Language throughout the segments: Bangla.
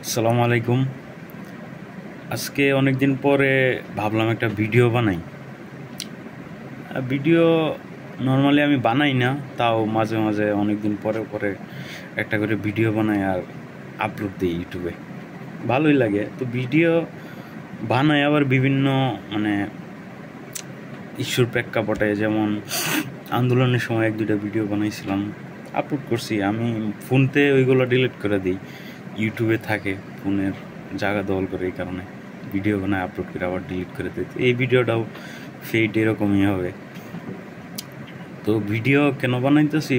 আসসালামু আলাইকুম। আজকে অনেক দিন পরে ভাবলাম একটা ভিডিও বানাই। ভিডিও নর্মালি আমি বানাই না, তাও মাঝে মাঝে অনেক দিন পরে পরে একটা করে ভিডিও বানাই আর আপলোড দিই ইউটিউবে। ভালোই লাগে। তো ভিডিও বানাই আবার বিভিন্ন মানে ইস্যুর প্রেক্ষাপটে, যেমন আন্দোলনের সময় এক দুইটা ভিডিও বানাইছিলাম, আপলোড করছি। আমি ফোনতে ওইগুলো ডিলিট করে দিই, ইউটিউবে থাকে, ফোনের জায়গা দখল করে, এই কারণে ভিডিও বানায় আপলোড করে আবার ডিলিট করে দিই। এই ভিডিওটাও ফেড এরকমই হবে। তো ভিডিও কেন বানাইতেছি,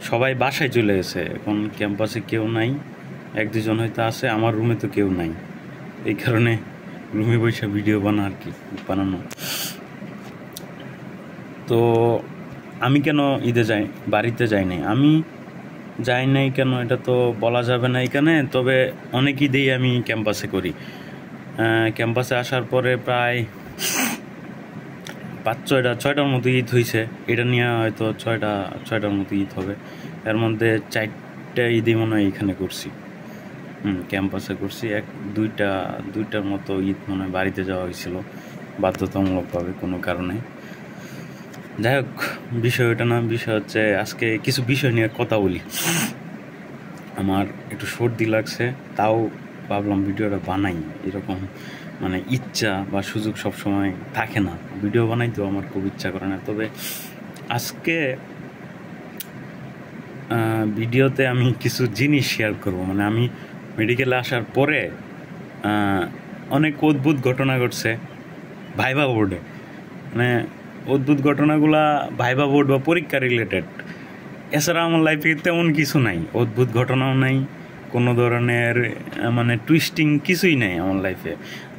সবাই বাসায় চলে গেছে, এখন ক্যাম্পাসে কেউ নাই, এক দুজন হয়তো আছে, আমার রুমে তো কেউ নাই, এই কারণে রুমে বসে ভিডিও বানানো। তো আমি কেন ঈদে বাড়িতে যাই নাই, আমি যাই নাই কেন এটা তো বলা যাবে না এখানে। তবে অনেক ঈদেই আমি ক্যাম্পাসে করি। ক্যাম্পাসে আসার পরে প্রায় 5-6টার মতো ঈদ হয়েছে। এটা নিয়ে হয়তো ছয়টার মতো ঈদ হবে। এর মধ্যে 4টা ঈদই মনে হয় এখানে করছি, ক্যাম্পাসে করছি। দুইটার মতো ঈদ মনে হয় বাড়িতে যাওয়া হয়েছিল বাধ্যতামূলকভাবে কোনো কারণে। যাই হোক, বিষয় ওটা না, বিষয় হচ্ছে আজকে কিছু বিষয় নিয়ে কথা বলি। আমার একটু সর্দি লাগছে, তাও ভাবলাম ভিডিওটা বানাই। এরকম মানে ইচ্ছা বা সুযোগ সবসময় থাকে না, ভিডিও বানাইতেও আমার খুব ইচ্ছা করে না। তবে আজকে ভিডিওতে আমি কিছু জিনিস শেয়ার করব। মানে আমি মেডিকেলে আসার পরে অনেক অদ্ভুত ঘটনা ঘটছে ভাইবা বোর্ডে। মানে অদ্ভুত ঘটনাগুলা ভাইবা বোর্ড বা পরীক্ষা রিলেটেড। এছাড়া আমার লাইফে তেমন কিছু নাই, অদ্ভুত ঘটনাও নাই, কোনো ধরনের মানে টুইস্টিং কিছুই নাই আমার লাইফে।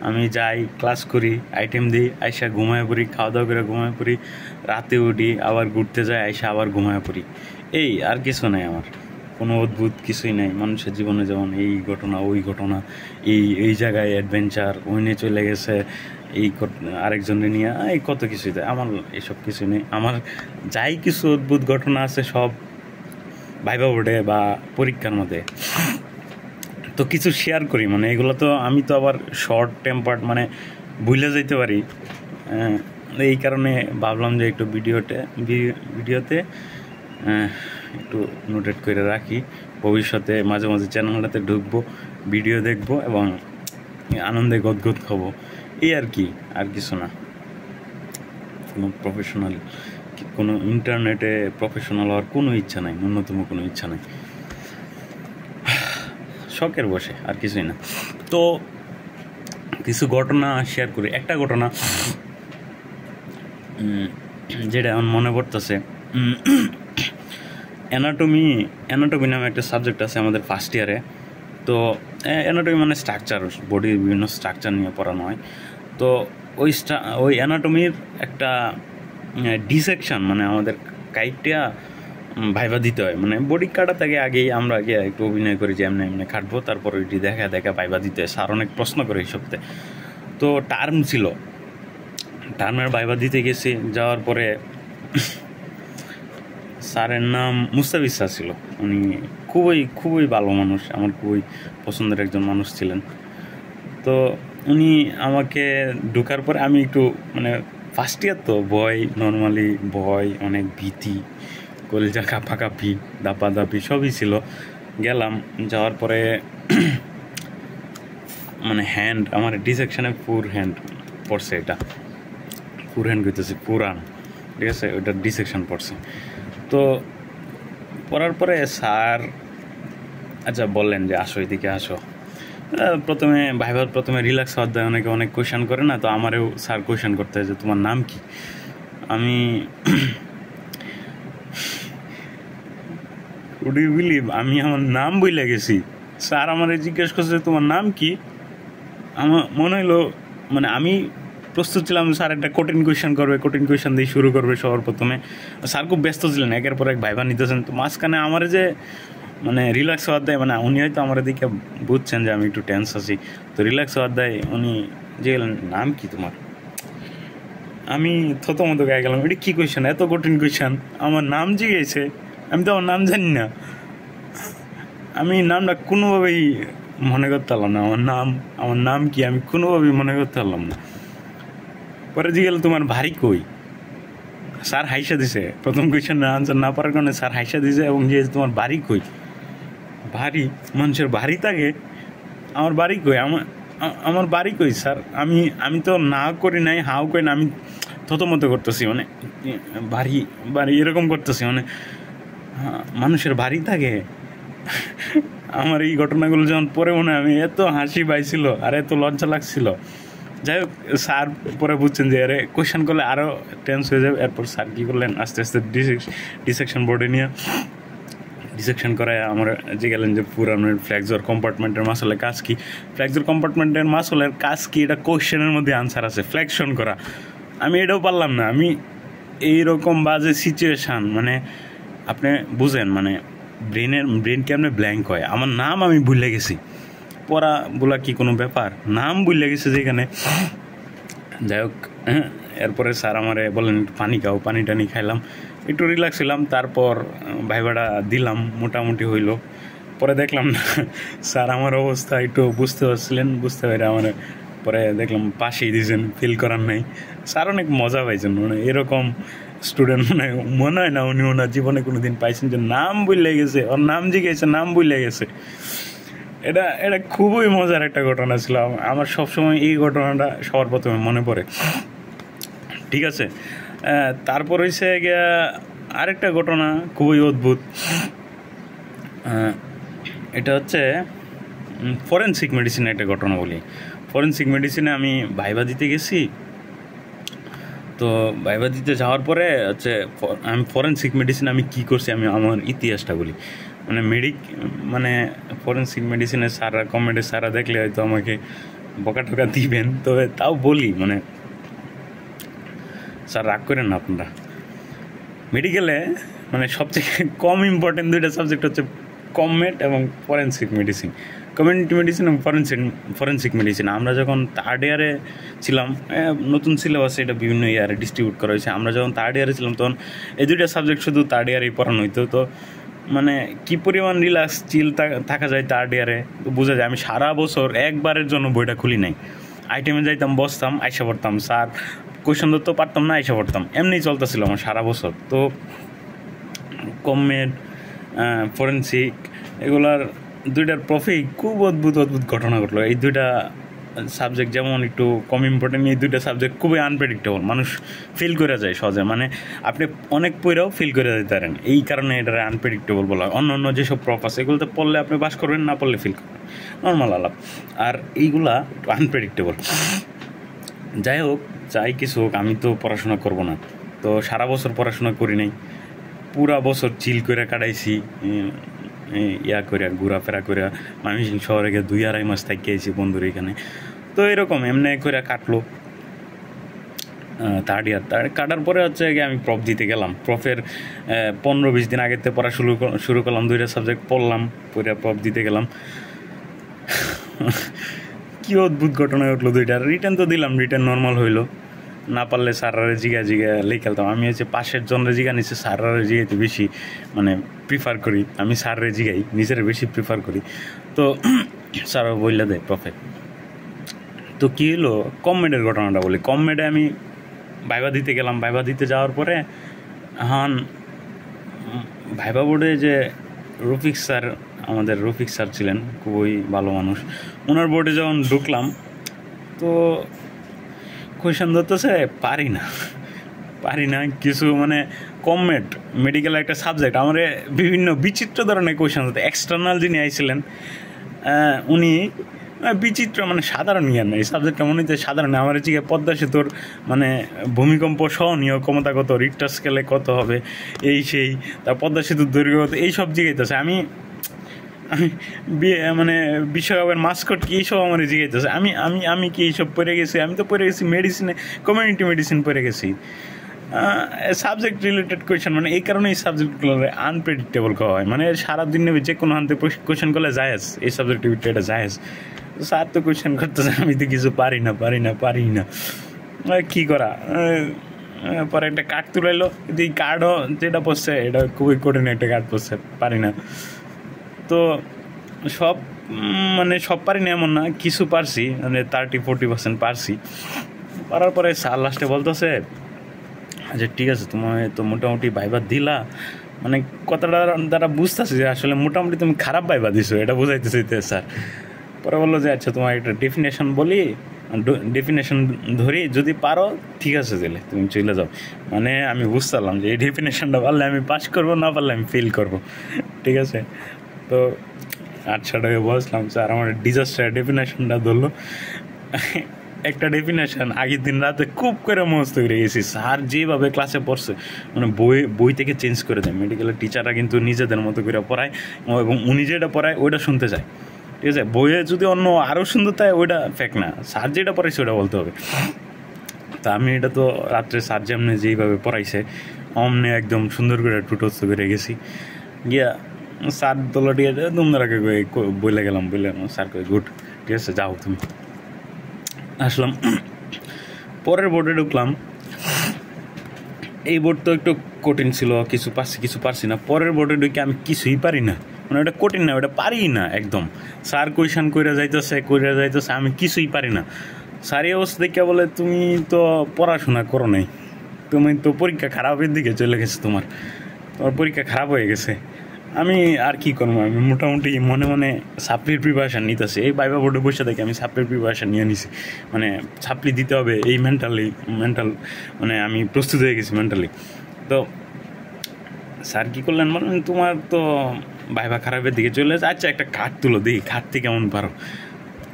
আমি যাই, ক্লাস করি, আইটেম দিই, আইসা ঘুমায় পড়ি, খাওয়া দাওয়া করে ঘুমায় পড়ি, রাতে উঠি, আবার ঘুরতে যাই, আইসা আবার ঘুমায় পড়ি। এই আর কিছু নাই আমার, কোনো অদ্ভুত কিছুই নাই। মানুষের জীবনে যেমন এই ঘটনা ওই ঘটনা, এই জায়গায় অ্যাডভেঞ্চার, ওইনে চলে গেছে, এই আরেকজনে নিয়ে এই কত কিছুই দেয়, আমার এসব কিছু নেই। আমার যাই কিছু অদ্ভুত ঘটনা আছে সব ভাইবা বোর্ডে বা পরীক্ষার মধ্যে। তো কিছু শেয়ার করি, মানে এগুলো তো আমি তো আবার শর্ট টেম্পার্ড, মানে ভুলে যেতে পারি। এই কারণে ভাবলাম যে একটু ভিডিওতে একটু নোটেট করে রাখি। ভবিষ্যতে মাঝে মাঝে চ্যানেলটাতে ঢুকবো, ভিডিও দেখবো এবং আনন্দে গদগদ খাবো, এই আর কি, আর কিছু না। কোনো ইন্টারনেটে প্রফেশনাল হওয়ার কোনো ইচ্ছা নাই, ন্যূনতম কোনো ইচ্ছা নাই, শখের বসে, আর কিছুই না। তো কিছু ঘটনা শেয়ার করি। একটা ঘটনা যেটা আমার মনে পড়তেছে, অ্যানাটমি নামে একটা সাবজেক্ট আছে আমাদের ফার্স্ট ইয়ারে। তো অ্যানাটমি মানে স্ট্রাকচার, বডির বিভিন্ন স্ট্রাকচার নিয়ে পড়ানো হয়। তো ওই অ্যানাটমির একটা ডিসেকশন, মানে আমাদের কাইটটা ভাইবা দিতে হয়। মানে বডি কাটা থেকে আগেই আমরা গিয়ে একটু অভিনয় করি যে এমনি কাটবো, তারপর ওইটি দেখা ভাইবা দিতে হয়। স্যার অনেক প্রশ্ন করে এই সপ্তাহে। তো টার্ম ছিল, টার্মের ভাইবা দিতে গেছি। যাওয়ার পরে স্যারের নাম মুস্তাফিজ স্যার ছিল। উনি খুবই ভালো মানুষ, আমার খুবই পছন্দের একজন মানুষ ছিলেন। তো উনি আমাকে ঢোকার পরে আমি একটু মানে ফার্স্ট ইয়ার তো নর্মালি ভয়, অনেক ভীতি, কলিজা কাঁপাকাঁপি, দাপাদাপি সবই ছিল। গেলাম, যাওয়ার পরে মানে হ্যান্ড, আমার ডিসেকশনে ফোর হ্যান্ড পড়ছে। এটা ফোর হ্যান্ড করতেছি, পুরান, ঠিক আছে, ওইটা ডিসেকশন পড়ছে। তো পড়ার পরে স্যার আচ্ছা বললেন যে আসো, এদিকে আসো। প্রথমে রিল্যাক্স হওয়ার দেয়, অনেক কোয়েশ্চেন করে না। তো আমারও স্যার কোয়েশ্চেন করতে হয় যে তোমার নাম কি। আমি উড ইউ বিলিভ, আমি আমার নাম বইলে গেছি। স্যার আমার জিজ্ঞেস করছে তোমার নাম কি। আমার মনে হইলো মানে আমি প্রস্তুত ছিলাম, স্যার একটা কঠিন কোয়েশ্চেন দিয়ে শুরু করবে সবার প্রথমে। স্যার খুব ব্যস্ত ছিলেন, একের পর এক ভাইবা নিতেছেন। তো মাঝখানে আমার যে মানে রিল্যাক্স হওয়ার দেয়, মানে উনি হয়তো আমার দিকে বুঝছেন যে আমি একটু টেন্স আছি, তো রিল্যাক্স হওয়ার দেয়। উনি যে নাম কি তোমার, আমি থতমতো গায়ে গেলাম, এটা কী কোয়েশ্চেন, এত কঠিন কোয়েশ্চেন, আমার নাম জিজ্ঞেসে, আমি তো আমার নাম জানি না। আমি নামটা কোনোভাবেই মনে করতে পারলাম না আমার নাম কি, আমি কোনোভাবেই মনে করতে পারলাম না। পরে জিজ্ঞেস তোমার ভারী কই, স্যার হাইসা দিছে, প্রথম কোয়েশ্চেনের আনসার না পারার কারণে স্যার হাইসা দিছে এবং যে তোমার বাড়ি কই, ভারী মানুষের ভারী থাকে, আমার বাড়ি কই, আমার বাড়ি কই স্যার, আমি তো না করি নাই, হাও করি না, আমি থতমতো করতেছি, মানে বাড়ি বাড়ি এরকম করতেছি, মানে মানুষের বাড়ি থাকে। আমার এই ঘটনাগুলো যখন পরে মনে হয় আমি এত হাসি পাইছিল আর এত লজ্জা লাগছিল। যাই হোক, স্যার পরে বুঝছেন যে আরে কোয়েশ্চেন করলে আরও টেন্স হয়ে যাবে। এরপর স্যার কী করলেন, আস্তে আস্তে ডিসেকশন বোর্ডে নিয়ে ডিসেকশন করায় আমার যে গেলেন যে পুরানোর ফ্ল্যাক্সর কম্পার্টমেন্টের মাসলের কাজ কি, ফ্ল্যাক্সর কম্পার্টমেন্টের মাসলের কাজ কি, এটা কোয়েশ্চেনের মধ্যে আনসার আছে, ফ্লেকশন করা। আমি এটাও পারলাম না। আমি এইরকম বাজে সিচুয়েশান, মানে আপনি বুঝেন, মানে ব্রেন কেমনে ব্ল্যাঙ্ক হয়। আমার নাম আমি ভুলে গেছি, পড়া বলা কি কোনো ব্যাপার, নাম ভুলে গেছে যেখানে। যাই হোক, এরপরে স্যার আমারে বলেন পানি খাও, পানি টানি খাইলাম, একটু রিল্যাক্স হইলাম। তারপর ভাইবাটা দিলাম, মোটামুটি হইল। পরে দেখলাম না স্যার আমার অবস্থা একটু বুঝতে পারছিলেন, বুঝতে পারে আমার পরে দেখলাম পাশেই দিয়েছেন, ফিল করার নাই। স্যার অনেক মজা পাইছেন, মানে এরকম স্টুডেন্ট মনে হয় না উনি ওনার জীবনে কোনো দিন পাইছেন যে নাম ভুলে গেছে, ওর নাম জিজ্ঞেসে নাম ভুলে গেছে। এটা খুবই মজার একটা ঘটনা ছিল। আমার সবসময় এই ঘটনাটা সবার প্রথমে মনে পড়ে। ঠিক আছে, তারপর হয়েছে গিয়া আরেকটা ঘটনা খুবই অদ্ভুত। এটা হচ্ছে ফরেনসিক মেডিসিনে একটা ঘটনা বলি। ফরেনসিক মেডিসিনে আমি ভাইবা দিতে গেছি। তো ভাইবা দিতে যাওয়ার পরে হচ্ছে আমি ফরেনসিক মেডিসিন আমি কী করছি, আমি আমার ইতিহাসটা বলি। মানে ফরেনসিক মেডিসিনের স্যাররা, কমেডি স্যাররা দেখলে হয়তো আমাকে বকা টকা দিবেন, তবে তাও বলি, মানে স্যার রাগ করেন না আপনারা। মেডিকেলে মানে সবচেয়ে কম ইম্পর্টেন্ট দুইটা সাবজেক্ট হচ্ছে কমমেড এবং ফরেনসিক মেডিসিন, কমিউনিটি মেডিসিন এবং ফরেনসিক মেডিসিন। আমরা যখন থার্ড ইয়ারে ছিলাম, নতুন সিলেবাসে এটা বিভিন্ন ইয়ারে ডিস্ট্রিবিউট করা হয়েছে। আমরা যখন থার্ড ইয়ারে ছিলাম তখন এই দুইটা সাবজেক্ট শুধু থার্ড ইয়ারেই পড়ানো হইতো। তো মানে কী পরিমাণ রিল্যাক্স চিল থাকা যায় থার্ড ইয়ারে বোঝা যায়। আমি সারা বছর একবারের জন্য বইটা খুলি নাই, আইটেমে যাইতাম, বসতাম, আইসা পড়তাম, স্যার কোয়েশন ধরতে পারতাম না, আইসা পড়তাম, এমনি চলতেছিল আমার সারা বছর। তো কমমেড, ফরেনসিক, এগুলার দুইটার প্রফেই খুব অদ্ভুত ঘটনা ঘটলো। এই দুইটা সাবজেক্ট যেমন একটু কম ইম্পর্টেন্ট, এই দুইটা সাবজেক্ট খুবই আনপ্রেডিক্টেবল, মানুষ ফিল করে যায় সহজে, মানে আপনি অনেক পড়েও ফিল করে দিতে পারেন। এই কারণে এটা আনপ্রেডিক্টেবল বলা হয়। অন্য যেসব প্রফ আছে এগুলোতে পড়লে আপনি পাস করবেন, না পড়লে ফিল করবেন, নর্মাল আলাপ। আর এইগুলা একটু আনপ্রেডিক্টেবল। যাই হোক, যাই কিছু হোক, আমি তো পড়াশোনা করব না, তো সারা বছর পড়াশোনা করি নাই, পুরা বছর চিল করে কাটাইছি, ইয়া করে ঘোরাফেরা করে ময়মনসিংহ শহরে গিয়ে 2-2.5 মাস থাকি আইছি বন্ধুর এখানে। তো এরকম এমনি করে কাটলো থার্ড ইয়ার। কাটার পরে হচ্ছে গিয়ে আমি প্রফ দিতে গেলাম। প্রফের 15-20 দিন আগেতে পড়া শুরু করলাম, দুইটা সাবজেক্ট পড়লাম, পড়ে প্রফ দিতে গেলাম। কী অদ্ভুত ঘটনা ঘটলো দুইটা। রিটার্ন তো দিলাম, রিটার্ন নর্মাল হইলো, না পারলে স্যাররা জিগা লিখালতাম। আমি হচ্ছে পাশের জনরে জিগা নিচে স্যাররা জিগাইতে বেশি মানে প্রিফার করি, আমি স্যাররে জিগাই, নিজের বেশি প্রিফার করি। তো স্যার বললে দেয় প্রফে। তো কী হলো, কমমেডের ঘটনাটা বলি। কমমেডে আমি ভাইবা দিতে গেলাম। ভাইবা দিতে যাওয়ার পরে ভাইবা বোর্ডে যে আমাদের রফিক স্যার ছিলেন, খুবই ভালো মানুষ। ওনার বোর্ডে যখন ঢুকলাম তো কোয়েশন ধরতেছে, পারি না কিছু, মানে কমমেড মেডিকেল একটা সাবজেক্ট, আমার বিভিন্ন বিচিত্র ধরনের কোয়েশন হতো। এক্সটার্নাল যিনি আইছিলেন উনি বিচিত্র, মানে সাধারণ জ্ঞান, এই সাবজেক্টটা মনে হচ্ছে সাধারণ। আমার হচ্ছে পদ্মা সেতুর মানে ভূমিকম্প সহনীয় ক্ষমতা কত, রিক্টার স্কেলে কত হবে, এই সেই, তার পদ্মা সেতুর দৈর্ঘ্য কত, এইসব জিজ্ঞাইতেছে। আমি মানে বিশ্বকাপের মাস্কট কি এইসব আমার জিজ্ঞাইতেছে। আমি কি এইসব পড়ে গেছি? আমি তো পড়ে গেছি মেডিসিনে, কমিউনিটি মেডিসিন পড়ে গেছি। সাবজেক্ট রিলেটেড কোয়েশন, মানে এই কারণে এই সাবজেক্টগুলো আনপ্রেডিক্টেবল করা হয়। মানে সারাদিন নেবে যে কোনো হাতে কোয়েশন করলে জায়েজ, এই সাবজেক্টিভিটি এটা জায়েজ। স্যার তো কোয়েশন করতেছে, আমি তো কিছু পারি না, কী করা। পরে একটা কার্ড তুলাইলো, কিন্তু এই কার্ডও যেটা পড়ছে এটা খুবই কঠিন একটা কার্ড পড়ছে, পারি না। তো সব মানে সব পারি না এমন না, কিছু পারছি, মানে 30-40% পারছি। পারার পরে স্যার লাস্টে বলতেছে যে ঠিক আছে তোমার তো মোটামুটি ভাইবা দিলা, মানে কথাটা দ্বারা বুঝতেছি যে আসলে মোটামুটি তুমি খারাপ ভাইবা দিছো, এটা বুঝাইতে চাইতে স্যার। পরে বললো যে আচ্ছা তোমার একটা ডেফিনেশন বলি, ডেফিনেশন ধরি, যদি পারো ঠিক আছে দিলে তুমি চলে যাও। মানে আমি বুঝতে পারলাম যে এই ডেফিনেশনটা পারলে আমি পাস করবো, না পারলে আমি ফেল করবো, ঠিক আছে। তো 8টায় বসলাম, স্যার আমার ডিজাস্টার ডেফিনেশনটা ধরলো। একটা ডেফিনেশন আগের দিন রাতে খুব করে মুখস্থ করে গেছি, স্যার যেভাবে ক্লাসে পড়ছে মানে বই থেকে চেঞ্জ করে দেয়। মেডিকেলের টিচাররা কিন্তু নিজেদের মতো করে পড়ায় এবং উনি যেটা পড়ায় ওইটা শুনতে চায়, ঠিক আছে। বইয়ে যদি অন্য আরও সুন্দর থাকে ওইটা ফেক না, স্যার যেটা পড়াইছে ওটা বলতে হবে। তা আমি এটা তো রাত্রে স্যার যেমনি যেইভাবে পড়াইছে অমনি একদম সুন্দর করে টুটস্থ করে গেছি। গিয়া স্যার দোলাটি তোমরাকে বলে গেলাম, বলে স্যার কই গুড, ঠিক আছে যাও তুমি। আসলাম, পরের বোর্ডে ঢুকলাম। এই বোর্ড তো একটু কঠিন ছিল, কিছু পারছি কিছু পারছি না। পরের বোর্ডে ঢুকে আমি কিছুই পারি না, মানে ওটা কঠিন না, ওটা পারি না একদম। স্যার কোয়েশন কইরা যাইতেছে, আমি কিছুই পারি না। স্যার এই অবস্থা দেখে বলে তুমি তো পড়াশোনা করো নাই, তুমি তো পরীক্ষা খারাপের দিকে চলে গেছে, তোমার পরীক্ষা খারাপ হয়ে গেছে। আমি আর কি করবো, আমি মোটামুটি মনে মনে সাপ্লির প্রিপারেশান নিতেছি। এই ভাইবা বোর্ডে বসে থেকে আমি সাপ্লির প্রিপারেশান নিয়ে নিছি, মানে সাপ্লি দিতে হবে এই মেন্টাল মানে আমি প্রস্তুত হয়ে গেছি মেন্টালি। তো স্যার কী করলেন বলেন, তোমার তো ভাইবা খারাপের দিকে চলে যাচ্ছে, আচ্ছা একটা কার্ড তুলো দিই, কার্ডটি কেমন পারো।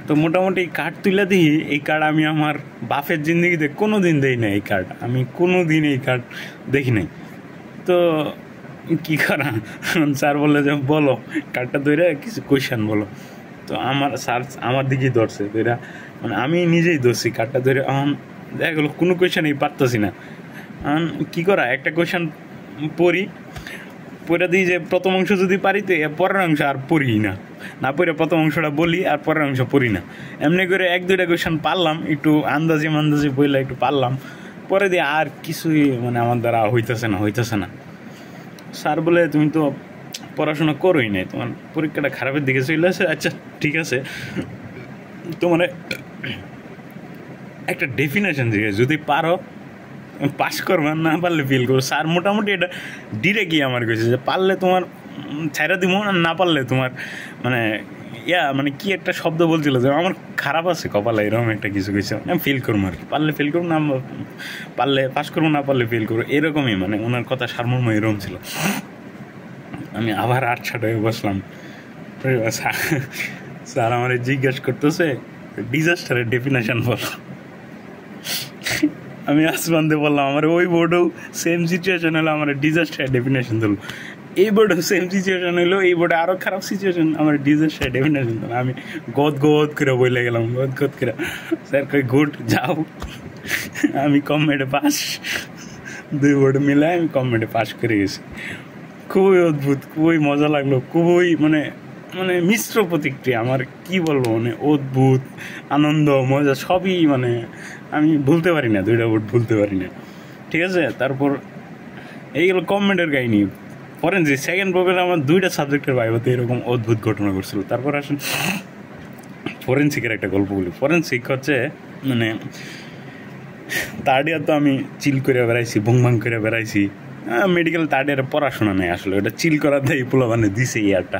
তো মোটামুটি কার্ড তুলে দিই। এই কার্ড আমি আমার বাপের জিন্দগিতে কোনো দিন দেই না, এই কার্ড আমি কোনো দিন এই কার্ড দেখি নাই। তো কী করা, স্যার বললে যে বলো কার্ডটা ধরে কিছু কোয়েশ্চেন বলো। তো স্যার আমার দিকেই ধরছে ধরে, মানে আমি নিজেই ধরছি কার্ডটা ধরে। দেখা গেলো কোনো কোয়েশ্চেনই পারতেছি না। কী করা, একটা কোয়েশ্চেন পড়ে দিই যে প্রথম অংশ যদি পারি তো পরের অংশ আর পড়ি না পড়ে প্রথম অংশটা বলি আর পরের অংশ পড়ি না। এমনি করে 1-2টা কোয়েশ্চেন পারলাম, একটু আন্দাজে বইলে একটু পারলাম, পরে দিয়ে আর কিছুই মানে আমার দ্বারা হইতেছে না। স্যার বলে তুমি তো পড়াশোনা করোই নাই, তোমার পরীক্ষাটা খারাপের দিকে চলে আসে। আচ্ছা ঠিক আছে, তো মানে একটা ডেফিনেশন দিকে যদি পারো পাস করবে, না পারলে ফেল করবো। স্যার মোটামুটি এটা ডিরেক্টই আমার কাছে যে পারলে তোমার ছাইরা দিব, না পারলে তোমার মানে মানে কি একটা শব্দ বলছিল যে আমার খারাপ আছে কপালে, এরকম একটা কিছু কিছু আমি ফেল করবো আর কি, পারলে ফেল করবো, না পারলে পাস করবো, না পারলে ফেল করবো, এরকমই মানে ওনার কথা সারমর্ম এরকম ছিল। আমি আবার 8টায় বসলাম। স্যার আমার জিজ্ঞাসা করতেছে ডিজাস্টারের ডেফিনেশন বলো। আমি আসমানতে বললাম আমার ওই বোর্ডেও সেম সিচুয়েশন হলো, আমার ডিজাস্টার ডেফিনেশন দিল। এই বোর্ডেও সেম সিচুয়েশন হলো, এই বোর্ডে আরও খারাপ সিচুয়েশন, আমার ডিজাস্টার ডেফিনেশন দিল। আমি গদ করে বলে গেলাম, গদ করে। স্যার কই গুড যাও, আমি কম মেডে পাস, 2 বোর্ড মিলে আমি কম মেডে পাস করে গেছি। খুবই অদ্ভুত, খুবই মজা লাগলো, খুবই মানে মিশ্র প্রতিক্রিয়া। আমার কি বলবো, মানে অদ্ভুত আনন্দ মজা সবই, মানে আমি ভুলতে পারি না, 2টা বোর্ড ভুলতে পারি না, ঠিক আছে। তারপর এইগুলো কমেন্টের কাহিনী। ফরেনসিক সেকেন্ড প্রোগ্রামে আমার 2টা সাবজেক্টের ভাইভাতে এরকম অদ্ভুত ঘটনা ঘটছিল। তারপর আসুন ফরেনসিকের একটা গল্প বলি। ফরেনসিক হচ্ছে মানে থার্ড ইয়ার তো আমি চিল করে বেড়াইছি, ভুং করে বেড়াইছি। মেডিকেল থার্ড ইয়ারে পড়াশোনা নেই আসলে, ওটা চিল করার দেয় পোলাবানে দিছে ইয়ারটা।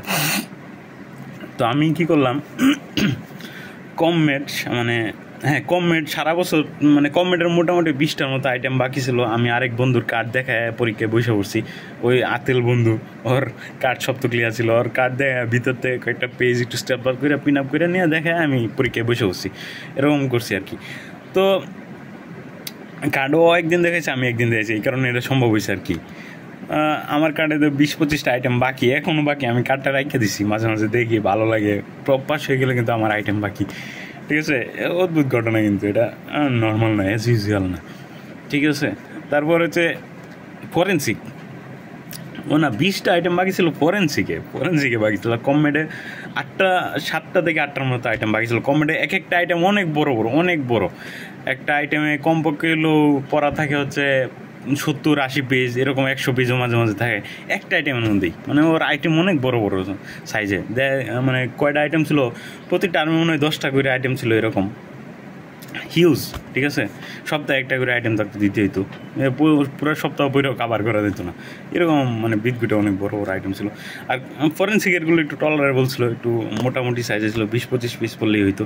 তো আমি কি করলাম, কমমেট কমমেট সারা বছর মানে কমমেটের মোটামুটি 20টার মতো আইটেম বাকি ছিল। আমি আরেক বন্ধুর কার্ড দেখায় পরীক্ষায় বসে পড়ছি। ওই আতেল বন্ধু, ওর কার্ড সব তো ক্লিয়ার ছিল, ওর কার্ড দেখা ভিতর থেকে কয়েকটা পেজ একটু স্টেপ আপ করে পিন আপ করে নিয়ে দেখায় আমি পরীক্ষায় বসে পড়ছি, এরকম করছি আর কি। তো কার্ডও একদিন দেখেছি, আমি একদিন দেখেছি, এই কারণে এটা সম্ভব হয়েছে আর কি। আমার কার্ডে তো 20-25টা আইটেম বাকি, এখনও বাকি। আমি কার্ডটা রেখে দিছি, মাঝে মাঝে দেখি ভালো লাগে, পাস হয়ে গেলে কিন্তু আমার আইটেম বাকি, ঠিক আছে। অদ্ভুত ঘটনা কিন্তু এটা, নর্মাল না, অ্যাজ ইউজুয়াল না, ঠিক আছে। তারপর হচ্ছে ফরেনসিক, 20টা আইটেম বাকি ছিল ফরেনসিকে বাকি ছিল। কমমেডে 7টা থেকে 8টার মতো আইটেম বাকি ছিল। কমমেডে এক একটা আইটেম অনেক বড়, একটা আইটেমে কমপক্ষে পড়া থাকে হচ্ছে 70-80 পেজ এরকম 100 পেজও মাঝে মাঝে থাকে একটা আইটেমের মধ্যেই। মানে ওর আইটেম অনেক বড় বড় সাইজে দেয়। মানে কয়টা আইটেম ছিল, প্রতি টার্মে মনে হয় 10টা করে আইটেম ছিল, এরকম হিউজ। ঠিক আছে, সপ্তাহে একটা করে আইটেম থাকতে দিতে হইতো, পুরো সপ্তাহ পরেও কাভার করা যেত না, এরকম মানে বিদগুটা অনেক বড় বড় আইটেম ছিল। আর ফরেন্সিকেরগুলো একটু টলারেবল ছিল, একটু মোটামুটি সাইজে ছিল, 20-25 পিস পড়লেই হইতো।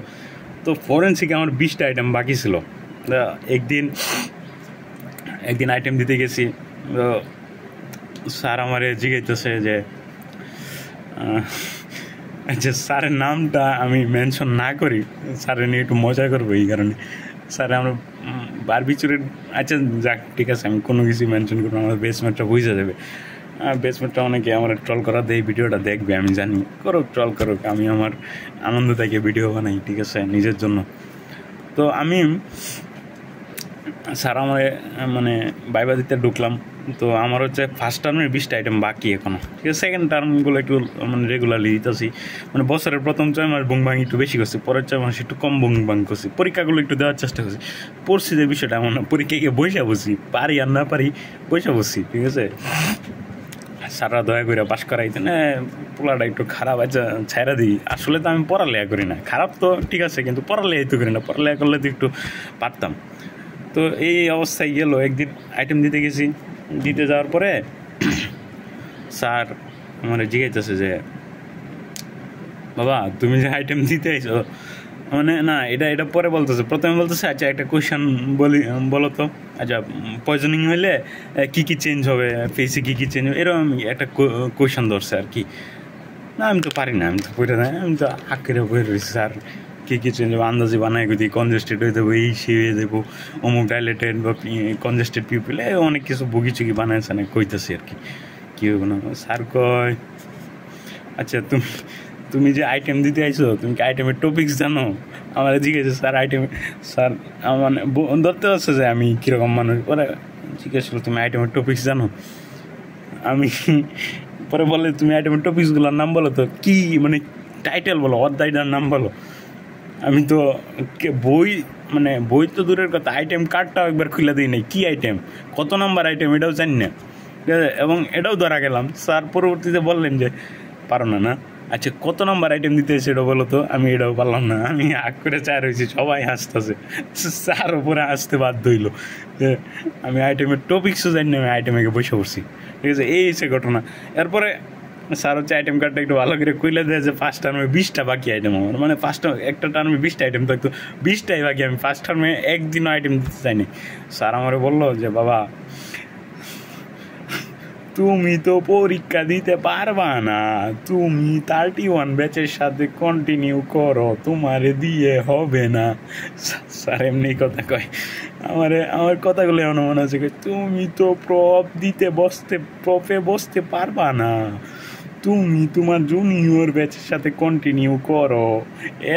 তো ফরেন্সিকে আমার 20টা আইটেম বাকি ছিল। একদিন আইটেম দিতে গেছি, স্যার আমারে জিজ্ঞাসতেছে যে আচ্ছা স্যারের নামটা আমি মেনশন না করি, স্যারের নিয়ে একটু মজা করবো, এই কারণে স্যার আমরা বারবিচুরের, আচ্ছা যাক ঠিক আছে, আমি কোনো কিছু মেনশন করবো, আমার বেসমেন্টটা বুঝে যাবে। বেসমেন্টটা অনেকে আমার ট্রল করা দেয়, ভিডিওটা দেখবে আমি জানি, করুক ট্রল করুক, আমি আমার আনন্দ থেকে ভিডিও বানাই, ঠিক আছে, নিজের জন্য। তো আমি স্যার আমার মানে ভাইবা দিতে ঢুকলাম, তো আমার হচ্ছে ফার্স্ট টার্মের 20টা আইটেম বাকি এখনও, ঠিক আছে। সেকেন্ড টার্মগুলো একটু মানে রেগুলারলি দিতেছি, মানে বছরের প্রথম 6 মাস বুং বাং একটু বেশি করছি, পরের 6 মাস একটু কম বুং বাং করছি, পরীক্ষাগুলো একটু দেওয়ার চেষ্টা করছি। পড়ছি যে বিষয়টা এমন না পরীক্ষায় গিয়ে বসে বসি, পারি আর না পারি বসে বসছি, ঠিক আছে। স্যাররা দয়া করে পাস করাইতেন, পোলাটা একটু খারাপ আছে ছাইরা দিই। আসলে তো আমি পড়ালেখা করি না, খারাপ তো ঠিক আছে, কিন্তু পড়ালেখাই তো করি না, পড়ালেখা করলে তো একটু পারতাম। তো এই অবস্থায় গেল, একদিন আইটেম দিতে গেছি, দিতে যাওয়ার পরে স্যার আমার জিজ্ঞাসা যে বাবা তুমি যে আইটেম দিতে আইছো, মানে না এটা পরে বলতেছে, প্রথমে বলতেছে আচ্ছা একটা কোয়েশ্চেন বলো তো, আচ্ছা পয়জনিং হইলে কী কী চেঞ্জ হবে, ফেসে কী কী চেঞ্জ হবে, এরকম একটা কোয়েশ্চেন ধরছে আর কি। না আমি তো পারি না, আমি তো পড়ে না, আমি তো আঁকেরে বই রয়েছি, স্যার কী কী চেঞ্জ হবে আন্দাজি বানাই দিই, কনজেস্টেড হয়ে যাবো, এই সে হয়ে যাবো, অমুক ডাইলেটেড বা কনজেস্টেড পিপল, অনেক কিছু বুগি চুগি বানাইছে না, কইতেছি আর কি কী হবে না। স্যার কয় আচ্ছা তুমি যে আইটেম দিতে আইছো, তুমি কি আইটেমের টপিক্স জানো? আমার জিজ্ঞেস স্যার আইটেম, স্যার মানে ধরতে পারছে যে আমি কীরকম মানুষ, পরে জিজ্ঞেস করলো তুমি আইটেমের টপিক্স জানো? আমি পরে বলে তুমি আইটেমের টপিক্সগুলোর নাম বলো তো, কি মানে টাইটেল বলো, অধ্যায়টার নাম বলো। আমি তো বই তো দূরের কথা, আইটেম কার্ডটাও একবার খুলে দিই নাই, কী আইটেম, কত নাম্বার আইটেম এটাও জানি না, ঠিক আছে। এবং এটাও ধরা গেলাম। স্যার পরবর্তীতে বললেন যে পারো না, আচ্ছা কত নাম্বার আইটেম দিতে সেটা বলো তো, আমি এটাও পারলাম না। আমি আগ করে চার হয়েছি, সবাই হাসতেছে, স্যার ওপরে হাসতে বাধ্য হইলো যে আমি আইটেমের টপিক্সও জানি না, আমি আইটেমে বসে পড়ছি, ঠিক আছে। এই হচ্ছে ঘটনা। এরপরে স্যার হচ্ছে আইটেম কার্ডটা একটু ভালো করে কইলে দেয় যে ফার্স্ট টার্মে 20টা বাকি আইটেম আমার, মানে একটা টার্মে 20টা আইটেম থাকতো, 20টাই বাকি, আমি ফার্স্ট টার্মে একদিনও আইটেম দিতে চাইনি। স্যার আমার বললো যে বাবা তুমি তো পরীক্ষা দিতে পারবা না, তুমি 31 ব্যাচের সাথে কন্টিনিউ করো, তোমারে দিয়ে হবে না। স্যার এমনি কথা কয়, আমার কথাগুলো এমন মনে হচ্ছে তুমি তো প্রফে বসতে পারবা না, তুমি তোমার জুনিয়র ব্যাচের সাথে কন্টিনিউ করো,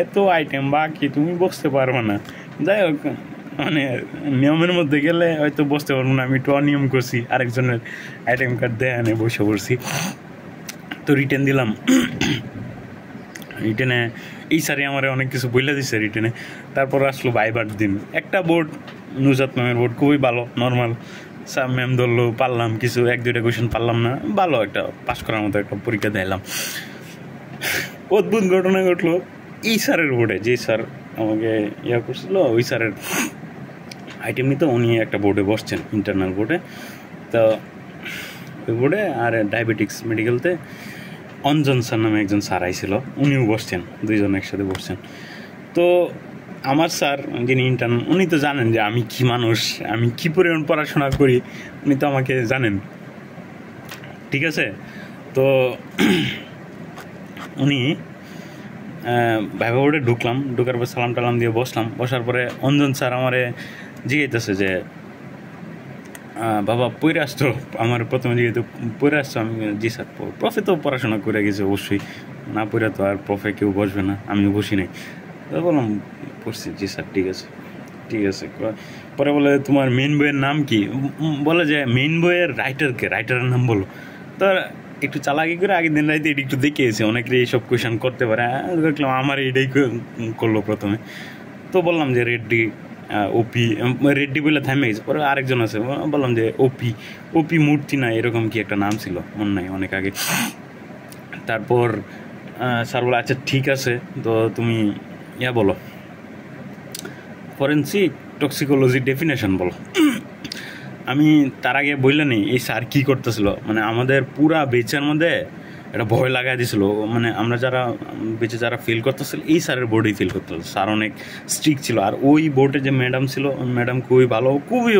এত আইটেম বাকি, তুমি বসতে পারবে না। যাই হোক, মানে নিয়মের মধ্যে গেলে হয়তো বসতে পারবো না, আমি একটু অনিয়ম করছি, আরেকজনের আইটেম কার্ড দেয় আনে বসে পড়ছি। তো রিটেন দিলাম, রিটেনে এই স্যারে আমার অনেক কিছু বলে দিচ্ছে রিটেনে। তারপর আসলো ভাইবার দিন, একটা বোর্ড, নুজাত ম্যামের বোর্ড, খুবই ভালো, নর্মাল। স্যার ম্যাম ধরলো, পারলাম কিছু, 1-2টা কোয়েশ্চেন পারলাম না, ভালো একটা পাস করার মতো একটা পরীক্ষা দিলাম। অদ্ভুত ঘটনা ঘটলো এই স্যারের বোর্ডে, যে স্যার আমাকে করছিল, ওই স্যারের আইটেম নিতে উনি একটা বোর্ডে বসছেন, ইন্টারনাল বোর্ডে। তো ওই বোর্ডে আর ডায়াবেটিক্স মেডিকেলতে অঞ্জন স্যার নামে একজন স্যার আইছিল, উনিও বসছেন, দুইজন একসাথে বসছেন। তো আমার স্যার যিনি ইন্টার্ন, উনি তো জানেন যে আমি কি মানুষ, আমি কি পরিমাণ পড়াশোনা করি, উনি তো আমাকে জানেন, ঠিক আছে। তো উনি ভাইবা বোর্ডে ঢুকার পর সালাম টালাম দিয়ে বসলাম। বসার পরে অঞ্জন স্যার আমারে জিজ্ঞাসা যে বাবা পড়ে আসছো, আমার প্রথমে জিজ্ঞাসা পড়ে আসছো? আমি জি স্যার। প্রফে তো পড়াশোনা করে গেছে, অবশ্যই না পড়ে তো আর প্রফে কেউ বসবে না, আমিও বসি নাই। তো বললাম পড়ছি। জি স্যার, ঠিক আছে ঠিক আছে। পরে বলে তোমার মেইন বইয়ের নাম কি? বলে যে মেইন বইয়ের রাইটারের নাম বলো। তো একটু চালাকি করে আগের দিন রাইতে একটু দেখে এসে অনেকে এইসব কোয়েশন করতে পারে, দেখলাম আমার এইটাই করলো প্রথমে। তো বললাম যে রেড্ডি ওপি রেড্ডি বলে থামে গেছে। পরে আরেকজন আছে, বললাম যে ওপি ওপি মূর্তি না এরকম কি একটা নাম ছিল, মনে নাই, অনেক আগে। তারপর স্যার বলে আচ্ছা ঠিক আছে, তো তুমি বলো ফরেন্সিক টক্সিকোলজি ডেফিনেশন বলো। আমি তার আগে বললে নেই এই স্যার কী করতেছিল, মানে আমাদের পুরা বেচের মধ্যে একটা ভয় লাগাই দিয়েছিল। মানে আমরা যারা বেচে যারা ফিল করতেছিল এই স্যারের বোর্ডেই ফিল করতেছিল। স্যার অনেক স্ট্রিক্ট ছিল। আর ওই বোর্ডে যে ম্যাডাম ছিল, ম্যাডাম খুবই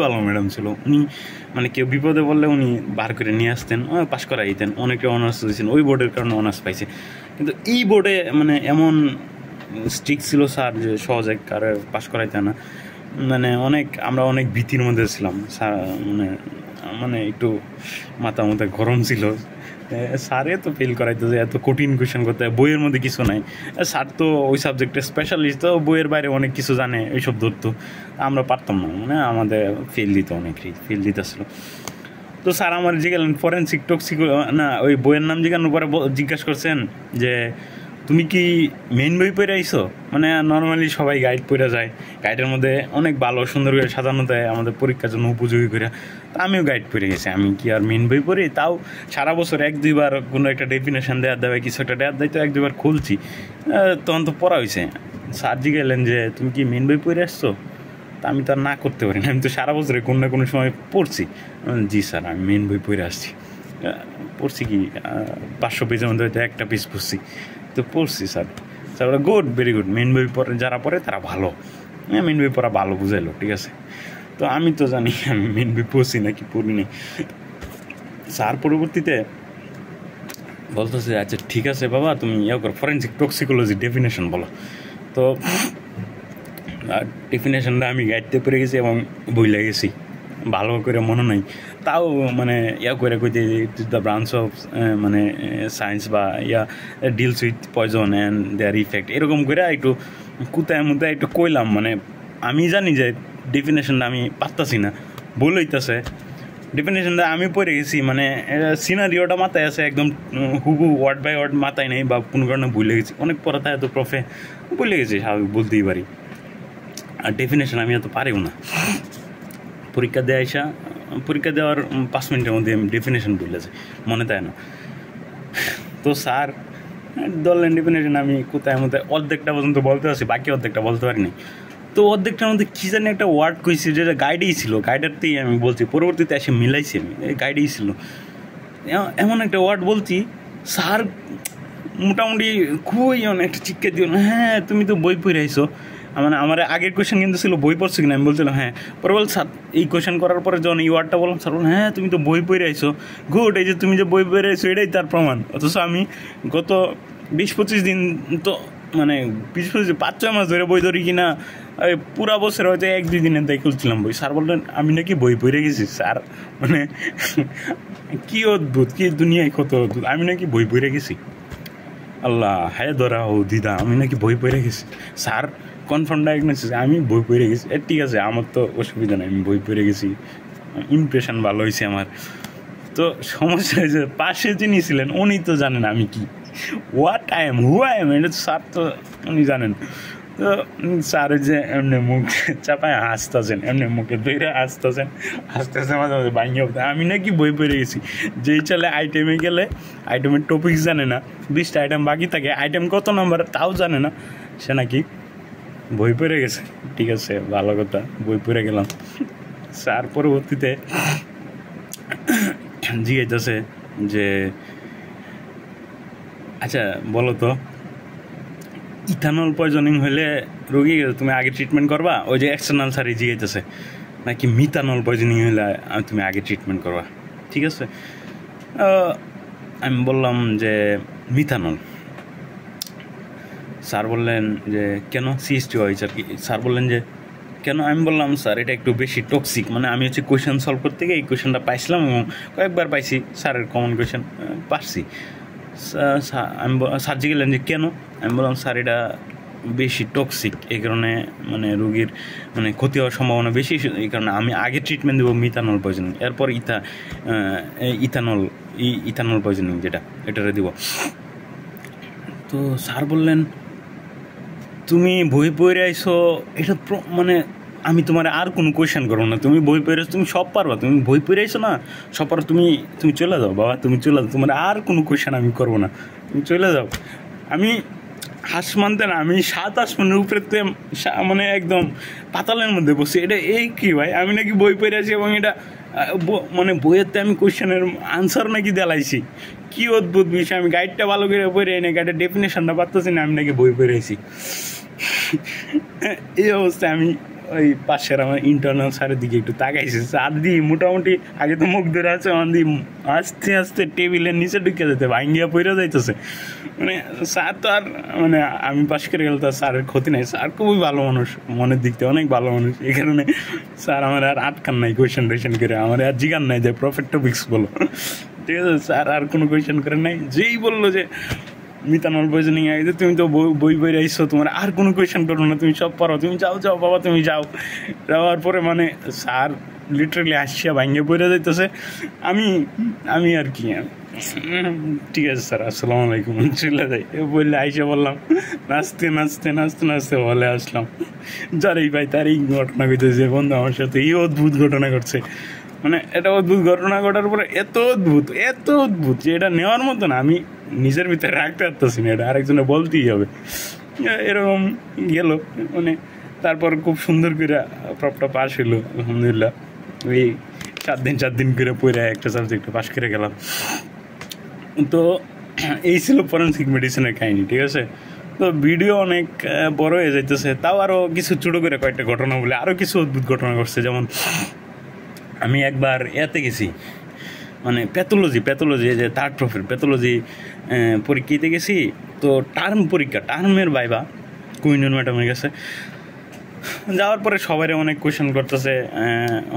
ভালো ম্যাডাম ছিল। উনি মানে কেউ বিপদে বললে উনি বার করে নিয়ে আসতেন, পাস করাই দিতেন। অনেকে অনার্স দিয়েছেন ওই বোর্ডের কারণে অনার্স পাইছে। কিন্তু এই বোর্ডে মানে এমন স্ট্রিক্ট ছিল স্যার যে সহজে কারে পাস করাইতে না। মানে আমরা অনেক ভীতির মধ্যে ছিলাম। মানে মানে একটু মাথা গরম ছিল। স্যারে তো ফেল করাইতো যে এত কঠিন কোয়েশ্চেন করতে হয়, বইয়ের মধ্যে কিছু নাই। স্যার তো ওই সাবজেক্টে স্পেশালিস্ট, তো বইয়ের বাইরে অনেক কিছু জানে, এইসব ধরতো। আমরা পারতাম না, মানে আমাদের ফেল দিত, অনেকই ফেল দিতেছিল। তো স্যার আমার জিজ্ঞাসলেন ফরেন্সিক টক্সিকো না, ওই বইয়ের নাম জিজ্ঞানোর পরে জিজ্ঞাসা করছেন যে তুমি কি মেইন বই পড়ে আইসো? মানে নর্মালি সবাই গাইড পড়ে যায়, গাইডের মধ্যে অনেক ভালো সুন্দর করে সাজানো দেয় আমাদের পরীক্ষার জন্য উপযোগী করে। তা আমিও গাইড পড়ে গেছি, আমি কি আর মেইন বই পড়ি? তাও সারা বছর 1-2 বার কোনো একটা ডেফিনেশন দেওয়া কিছু একটা দেয়, তো 1-2 বার খুলছি, তখন তো পড়া হয়েছে। স্যার জিজ্ঞাসলেন যে তুমি কি মেইন বই পড়ে আসছো? তা আমি তো আর না করতে পারি না, আমি তো সারা বছরে কোনো না কোনো সময় পড়ছি। জি স্যার, আমি মেইন বই পড়ে আসছি। পড়ছি কি 500 পেজের মধ্যে হয়তো একটা পিস পড়ছি, তো পড়ছি স্যার। স্যার বলে গুড, ভেরি গুড, মেইন বই পড়ে যারা পড়ে তারা ভালো। মেইন বই পড়া ভালো বুঝাইলো, ঠিক আছে। তো আমি তো জানি আমি মেইন বই পড়ছি নাকি পড়িনি। স্যার পরবর্তীতে বলতেছে আচ্ছা ঠিক আছে বাবা, তুমি করো ফরেন্সিক টক্সিকোলজি ডেফিনেশন বলো। তো ডেফিনেশনটা আমি গাইডতে পেরে গেছি এবং বইলে গেছি, ভালো করে মনে নাই। তাও মানে করে কইতে দ্য ব্রাঞ্চ অফ মানে সায়েন্স বা deals with poison and their effect, এরকম করে একটু কুতায় মুতায় একটু কইলাম। মানে আমি জানি যে ডেফিনেশনটা আমি পারতাছি না, বই লইতেছে ডেফিনেশনটা আমি পড়ে গেছি, মানে সিনারিওটা মাথায় আছে একদম হুবু, ওয়ার্ড বাই ওয়ার্ড মাথায় নেই, বা কোনো কারণে ভুলে গেছি। অনেক পড়াতে এত প্রফে ভুলে গেছি, স্বাভাবিক বলতেই পারি। আর ডেফিনেশন আমি এত পারিও না। পরীক্ষা দেওয়ার 5 মিনিটের মধ্যে আমি ডেফিনেশন ভুলে যাই, মনে তাই না। তো স্যার ধরলেন ডেফিনেশন, আমি কোথায় মধ্যে অর্ধেকটা পর্যন্ত বলতে পারছি, বাকি অর্ধেকটা বলতে পারিনি। তো অর্ধেকটার মধ্যে কী জানি একটা ওয়ার্ড কইছি যেটা গাইডেই ছিল, গাইডেরতেই আমি বলছি, পরবর্তীতে এসে মিলাইছি আমি, গাইডেই ছিল। এমন একটা ওয়ার্ড বলছি, স্যার মোটামুটি খুবই একটা চিৎকার দিও, হ্যাঁ তুমি তো বই পড়ে আইসো। মানে আমার আগের কোয়েশ্চেন কিন্তু ছিল বই পড়ছি কিনা, আমি বলছিলাম হ্যাঁ। পরে বল স্যার এই কোয়েশ্চেন করার পরে যখন এই ওয়ার্ডটা বললাম, স্যার বললাম হ্যাঁ তুমি তো বই পড়ে আইসো, গুড, এই যে তুমি যে বই পড়ে আইসো এটাই তার প্রমাণ। অথচ আমি গত 20-25 দিন তো মানে 5-6 মাস ধরে বই ধরি কিনা, পুরা বছর হয়তো 1-2 দিনের তাই খুলছিলাম বই। স্যার বললেন আমি নাকি বই পড়ে গেছি। স্যার মানে কি অদ্ভুত, কি দুনিয়ায় কত অদ্ভুত, আমি নাকি বই পড়ে গেছি। আল্লাহ হ্যাঁ ধরা ও দিদা, আমি নাকি বই পড়ে গেছি। স্যার কনফার্ম ডায়াগনোসিস আমি বই পড়ে গেছি। ঠিক আছে, আমার তো অসুবিধা নেই, আমি বই পড়ে গেছি, ইমপ্রেশন ভালো হয়েছে আমার। তো সমস্যা হয়েছে পাশে যিনি ছিলেন উনি তো জানেন আমি কি, what I am, who I am, এটা তো স্যার তো উনি জানেন। তো স্যার যে এমনি মুখ চাপায় হাসতেছেন, এমনি মুখে ধরে হাসতেছেন মাঝে মাঝে ভাঙিয়ে উঠতে। আমি নাকি বই পড়ে গেছি। যেই চলে আইটেমে গেলে আইটেমের টপিক জানে না, 20টা আইটেম বাকি থাকে, আইটেম কত নম্বর তাও জানে না, সে নাকি বই পড়ে গেছে। ঠিক আছে, ভালো কথা, বই পড়ে গেলাম। স্যার পরবর্তীতে জিজ্ঞাসা যে আচ্ছা বলো তো ইথানল পয়জনিং হলে রোগী তুমি আগে ট্রিটমেন্ট করবা? ওই যে এক্সটার্নাল স্যারই জিজ্ঞাসা, নাকি মিথানল পয়জনিং হলে তুমি আগে ট্রিটমেন্ট করবা? ঠিক আছে, আমি বললাম যে মিথানল। স্যার বললেন যে কেন, সিএসটি হয়েছে আর কি। স্যার বললেন যে কেন? আমি বললাম স্যার এটা একটু বেশি টক্সিক। মানে আমি হচ্ছে কোয়েশ্চেন সলভ করতে গিয়ে এই কোয়েশ্চেনটা পাইছিলাম এবং কয়েকবার পাইছি, স্যারের কমন কোয়েশ্চেন পারছি। স্যার জিজ্ঞেলেন যে কেন? আমি বললাম স্যার এটা বেশি টক্সিক, এই কারণে মানে রোগীর মানে ক্ষতি হওয়ার সম্ভাবনা বেশি, এই কারণে আমি আগে ট্রিটমেন্ট দেবো মিথানল পয়জনিং, এরপর ইথানল পয়জনিং যেটা এটারে দেবো। তো স্যার বললেন তুমি বই পড়ে আইসো, এটা মানে আমি তোমার আর কোনো কোয়েশ্চেন করবো না, তুমি বই পড়েছো, তুমি সব পারবা, তুমি বই পড়েছো না সব পারো, তুমি তুমি চলে যাও বাবা, তুমি চলে যাও, তোমার আর কোনো কোয়েশ্চেন আমি করবো না, তুমি চলে যাও। আমি আসমানতে না, আমি 7 আসমানের উপরে মানে একদম পাতালের মধ্যে বসি। এটা এই কি ভাই, আমি নাকি বই পড়ে আছি এবং এটা মানে বইয়েতে আমি কোয়েশ্চেনের আনসার নাকি দেলাইছি। কি অদ্ভুত বিষয়, আমি গাইডটা ভালো করে পড়ে না, গাইডের ডেফিনেশনটা পারতেছি না, আমি নাকি বই পড়েছি। এই অবস্থায় আমি ওই পাশের আমার ইন্টারনাল স্যারের দিকে একটু তাকাইছি, স্যার দি মোটামুটি আগে তো মুখ ধরে আছে, আমার দি আস্তে আস্তে টেবিলের নিচে ঢুকে যেতে ভাঙ্গিয়া পড়ে যাইতেছে। মানে স্যার তো আর মানে আমি পাশ করে গেলে তো স্যারের ক্ষতি নাই, স্যার খুবই ভালো মানুষ, মনের দিক থেকে অনেক ভালো মানুষ। এই কারণে স্যার আমার আর আটকান নাই কোয়েশ্চেন টোয়েশ্চেন করে, আমার আর জিগান নাই যে প্রফিট টপিক্স বলো, ঠিক আছে। স্যার আর কোনো কোয়েশ্চেন করে নাই, যেই বললো যে মিথানল পয়জনিং আগে তুমি তো বই আইসো, তোমার আর কোনো কোয়েশ্চেন করো না, তুমি সব পারো, তুমি যাও যাও বাবা তুমি যাও। যাওয়ার পরে মানে স্যার লিটারালি আসিয়া ভাঙ্গে পড়ে যাইতেছে। আমি আর কি ঠিক আছে স্যার আসসালামু আলাইকুম চলে যাই বললে আইসা বললাম, নাচতে নাচতে নাচতে নাচতে বলে আসলাম। যারই ভাই তার এই ঘটনা ঘটেছে, বন্ধু আমার সাথে এই অদ্ভুত ঘটনা ঘটছে। মানে এটা অদ্ভুত ঘটনা ঘটার পরে এত অদ্ভুত যে এটা নেওয়ার মতো না, আমি নিজের ভিতরে রাখতে পারতেছি না, এটা আরেকজনে বলতেই হবে। এরকম গেল মানে, তারপর খুব সুন্দর করে প্রপটা পাস হইলো আলহামদুলিল্লাহ। ওই 4 দিন করে পড়ে একটা সাবজেক্টে পাস করে গেলাম। তো এই ছিল ফরেনসিক মেডিসিনের কাহিনী, ঠিক আছে। তো ভিডিও অনেক বড় হয়ে যাইতেছে, তাও আরও কিছু ছোটো করে কয়েকটা ঘটনা বলে, আরও কিছু অদ্ভুত ঘটনা ঘটছে। যেমন আমি একবার এতে গেছি, মানে প্যাথোলজি যে থার্ড প্রফের প্যাথোলজি পরীক্ষাতে গেছি। তো টার্মের ভাইবা কুইনুন ম্যাডামের কাছে যাওয়ার পরে সবাই অনেক কোয়েশ্চেন করতেছে,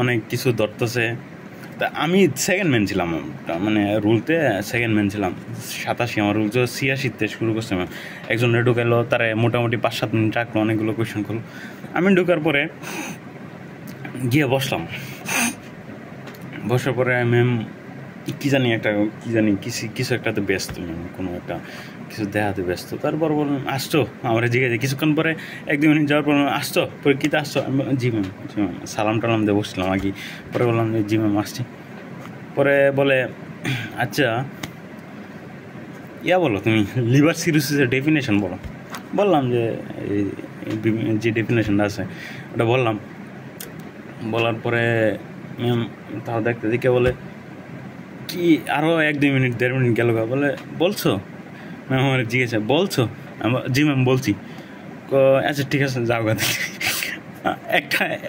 অনেক কিছু ধরতেছে। তা আমি সেকেন্ড ম্যান ছিলাম, মানে রুলতে সেকেন্ড ম্যান ছিলাম। 87 আমার রুল 86-তে শুরু করছে। একজন ঢুকাইলো, তারা মোটামুটি 5-7 মিনিট রাখলো, অনেকগুলো কোয়েশ্চেন করলো। আমি ঢুকার পরে গিয়ে বসার পরে ম্যাম কী জানি কিছু একটাতে ব্যস্ত, ম্যাম কোনো একটা কিছু দেখাতে ব্যস্ত। তারপর বললাম আসছো, আমরা জিজ্ঞাসা কিছুক্ষণ পরে 1-2 মিনিট যাওয়ার পর আসছো পরীক্ষিতে আসছো, আমি জি ম্যাম সালাম টালাম দিয়ে বসছিলাম আগে। পরে বললাম যে জি ম্যাম আসছি। পরে বলে আচ্ছা বলো তুমি লিভার সিরোসিসের ডেফিনেশন বলো। বললাম যে ডেফিনেশনটা আছে ওটা বললাম। বলার পরে ম্যাম তাও দেখতে বলে কি আরও 1-2 মিনিট 1.5 মিনিট গেল, বলে বলছো ম্যাম, আমার জিজ্ঞাসা বলছো, জি ম্যাম বলছি। আচ্ছা ঠিক আছে যাও গা।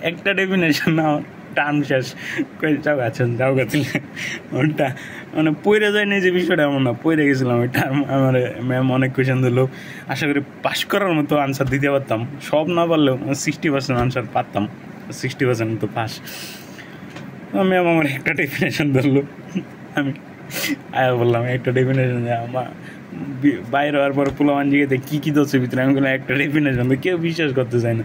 একটা ডেফিনেশন না টার্ম শেষ যাও আচ্ছা যাও গা। ওটা মানে পড়ে যায়নি যে বিষয়টা এমন না, পড়ে গেছিলাম ওই টার্ম। আমার ম্যাম অনেক কোয়েশ্চেন দিল, আশা করি পাস করার মতো আনসার দিতে পারতাম, সব না পারলেও 60% আনসার পারতাম, 60% তো পাস। ম্যাম আমার একটা ডেফিনেশন ধরলো, আমি বললাম একটা ডেফিনেশন, আমার বাইরে হওয়ার পর পোলামান জিগেতে কী দোষে ভিতরে, আমি বললাম একটা ডেফিনেশন, তো কেউ বিশ্বাস করতে চায় না।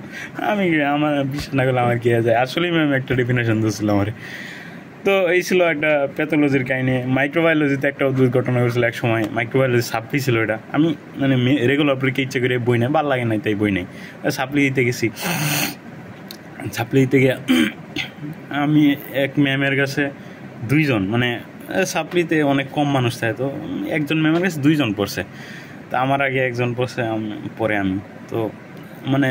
আমার বিশ্বাস না করলে আমার কী যায়, আসলেই ম্যাম একটা ডেফিনেশন দিচ্ছিল আমার। তো এই ছিল একটা প্যাথোলজির কাহিনী। মাইক্রোবায়োলজিতে একটা অদ্ভুত ঘটনা হয়েছিল এক সময়, মাইক্রোবায়োলজি সাপ্লি ছিল এটা। আমি মানে রেগুলার পরীক্ষা ইচ্ছে করে বই নেই, ভালো লাগে নাই তাই বই নেই, সাপ্লি দিতে গেছি। সাপ্লি দিতে গিয়ে আমি এক ম্যামের কাছে 2 জন, মানে সাপ্লিতে অনেক কম মানুষ থাকে, তো একজন ম্যামের কাছে 2 জন পড়ছে। তা আমার আগে একজন পড়ছে, পরে আমি। তো মানে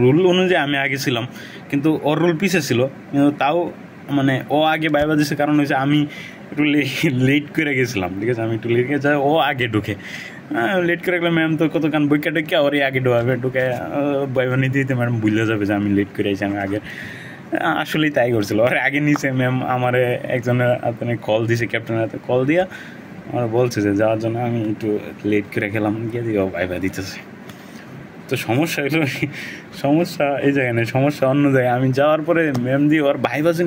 রুল অনুযায়ী আমি আগে ছিলাম, কিন্তু ওর রুল পিছে ছিল, কিন্তু তাও মানে ও আগে বাইবা দিছে, কারণ হচ্ছে আমি একটু লেট করে গেছিলাম, ঠিক আছে। আমি একটু লেট গেছি, ও আগে ঢুকে লেট করে গেলে ম্যাম তো কতক্ষণ বইকা ঢুকে ওরই আগে ঢুকে বাইবা নিতে দিতে ম্যাডাম বুঝলে যাবে যে আমি লেট করে আছি, আমি আগে। আসলেই তাই করছিল, ওর আগে নিচে ম্যাম আমার একজনের হাতে কল দিছে, ক্যাপ্টেনের হাতে কল দিয়া আমার বলছে যে যাওয়ার জন্য, আমি একটু লেট করে গেলাম, গিয়ে দিয়ে বাইবা দিতেছে। তো সমস্যা এই জায়গায় নেই, সমস্যা অন্য জায়গায়। আমি যাওয়ার পরে ম্যাম দিয়ে ওর ভাইবা যে